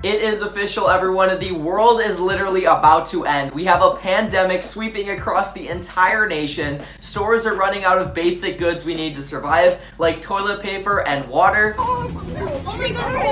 It is official, everyone. The world is literally about to end. We have a pandemic sweeping across the entire nation. Stores are running out of basic goods we need to survive, like toilet paper and water. Oh my God!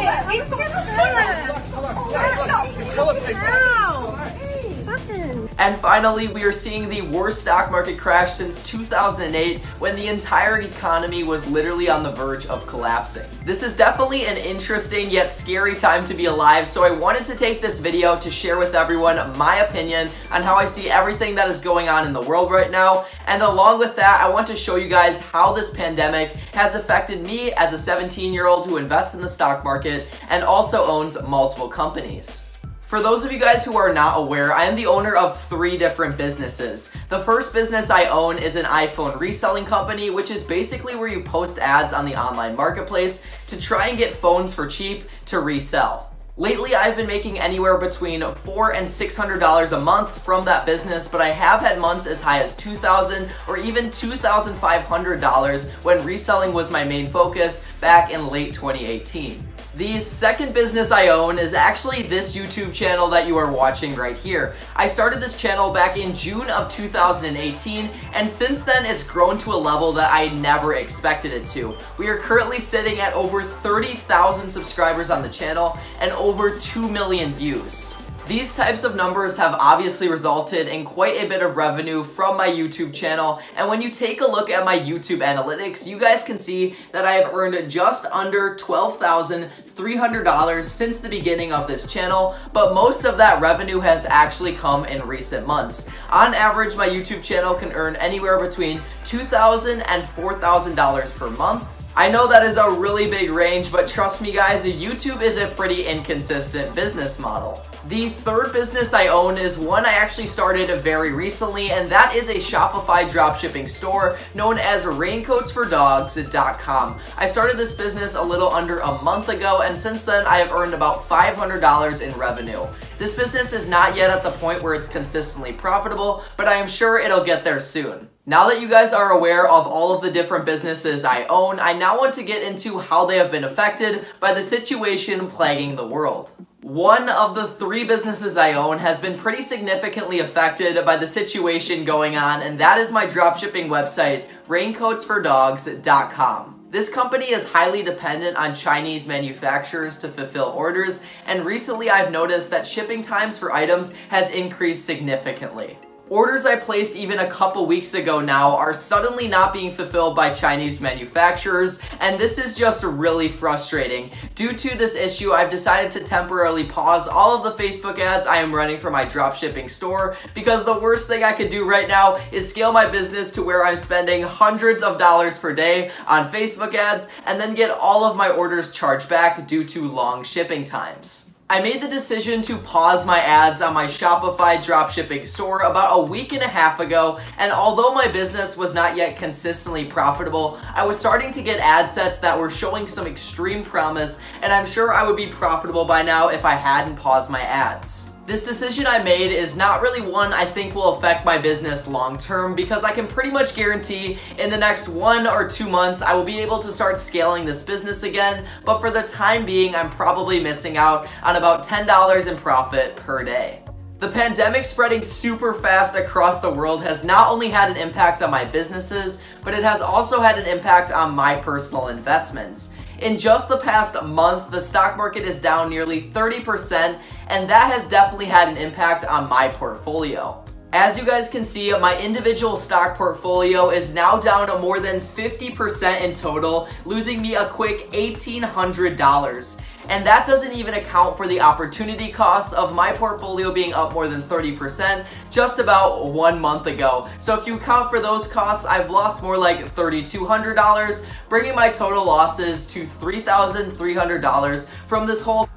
And finally, we are seeing the worst stock market crash since 2008, when the entire economy was literally on the verge of collapsing. This is definitely an interesting yet scary time to be alive, so I wanted to take this video to share with everyone my opinion on how I see everything that is going on in the world right now. And along with that, I want to show you guys how this pandemic has affected me as a 17-year-old who invests in the stock market and also owns multiple companies. For those of you guys who are not aware, I am the owner of 3 different businesses. The first business I own is an iPhone reselling company, which is basically where you post ads on the online marketplace to try and get phones for cheap to resell. Lately, I've been making anywhere between $400 and $600 a month from that business, but I have had months as high as $2,000 or even $2,500 when reselling was my main focus back in late 2018. The second business I own is actually this YouTube channel that you are watching right here. I started this channel back in June of 2018, and since then it's grown to a level that I never expected it to. We are currently sitting at over 30,000 subscribers on the channel and over 2 million views. These types of numbers have obviously resulted in quite a bit of revenue from my YouTube channel, and when you take a look at my YouTube analytics, you guys can see that I have earned just under $12,300 since the beginning of this channel, but most of that revenue has actually come in recent months. On average, my YouTube channel can earn anywhere between $2,000 and $4,000 per month. I know that is a really big range, but trust me guys, YouTube is a pretty inconsistent business model. The third business I own is one I actually started very recently, and that is a Shopify dropshipping store known as raincoatsfordogs.com. I started this business a little under a month ago, and since then I have earned about $500 in revenue. This business is not yet at the point where it's consistently profitable, but I am sure it'll get there soon. Now that you guys are aware of all of the different businesses I own, I now want to get into how they have been affected by the situation plaguing the world. One of the 3 businesses I own has been pretty significantly affected by the situation going on, and that is my dropshipping website, raincoatsfordogs.com. This company is highly dependent on Chinese manufacturers to fulfill orders, and recently I've noticed that shipping times for items has increased significantly. Orders I placed even a couple weeks ago now are suddenly not being fulfilled by Chinese manufacturers, and this is just really frustrating. Due to this issue, I've decided to temporarily pause all of the Facebook ads I am running for my dropshipping store, because the worst thing I could do right now is scale my business to where I'm spending hundreds of dollars per day on Facebook ads and then get all of my orders charged back due to long shipping times. I made the decision to pause my ads on my Shopify dropshipping store about a week and a half ago, and although my business was not yet consistently profitable, I was starting to get ad sets that were showing some extreme promise, and I'm sure I would be profitable by now if I hadn't paused my ads. This decision I made is not really one I think will affect my business long term, because I can pretty much guarantee in the next 1 or 2 months I will be able to start scaling this business again, but for the time being I'm probably missing out on about $10 in profit per day. The pandemic spreading super fast across the world has not only had an impact on my businesses, but it has also had an impact on my personal investments. In just the past month, the stock market is down nearly 30%, and that has definitely had an impact on my portfolio. As you guys can see, my individual stock portfolio is now down more than 50% in total, losing me a quick $1,800. And that doesn't even account for the opportunity costs of my portfolio being up more than 30% just about 1 month ago. So if you account for those costs, I've lost more like $3,200, bringing my total losses to $3,300 from this whole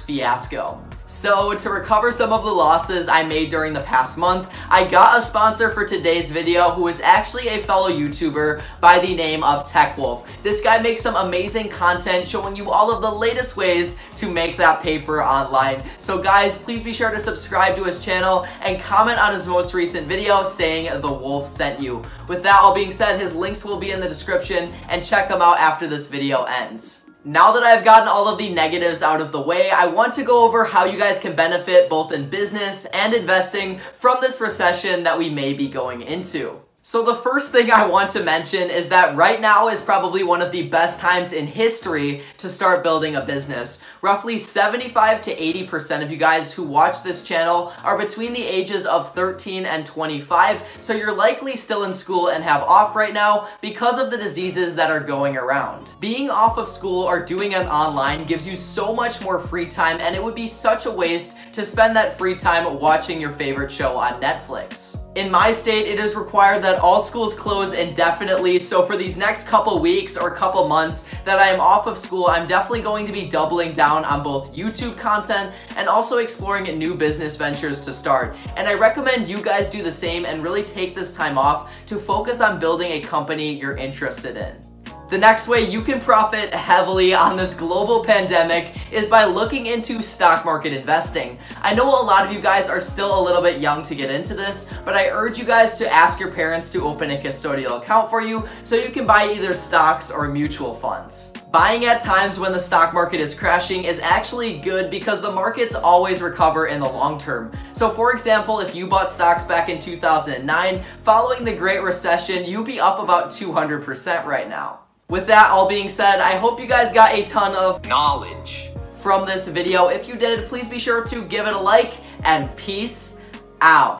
fiasco. So to recover some of the losses I made during the past month, I got a sponsor for today's video who is actually a fellow YouTuber by the name of TechWolf. This guy makes some amazing content showing you all of the latest ways to make that paper online. So guys, please be sure to subscribe to his channel and comment on his most recent video saying the wolf sent you. With that all being said, his links will be in the description, and check him out after this video ends. Now that I've gotten all of the negatives out of the way, I want to go over how you guys can benefit both in business and investing from this recession that we may be going into. So the first thing I want to mention is that right now is probably one of the best times in history to start building a business. Roughly 75 to 80% of you guys who watch this channel are between the ages of 13 and 25, so you're likely still in school and have off right now because of the diseases that are going around. Being off of school or doing it online gives you so much more free time, and it would be such a waste to spend that free time watching your favorite show on Netflix. In my state, it is required that all schools close indefinitely, so for these next couple weeks or couple months that I am off of school, I'm definitely going to be doubling down on both YouTube content and also exploring new business ventures to start. And I recommend you guys do the same and really take this time off to focus on building a company you're interested in. The next way you can profit heavily on this global pandemic is by looking into stock market investing. I know a lot of you guys are still a little bit young to get into this, but I urge you guys to ask your parents to open a custodial account for you so you can buy either stocks or mutual funds. Buying at times when the stock market is crashing is actually good because the markets always recover in the long term. So for example, if you bought stocks back in 2009, following the Great Recession, you'd be up about 200% right now. With that all being said, I hope you guys got a ton of knowledge from this video. If you did, please be sure to give it a like, and peace out.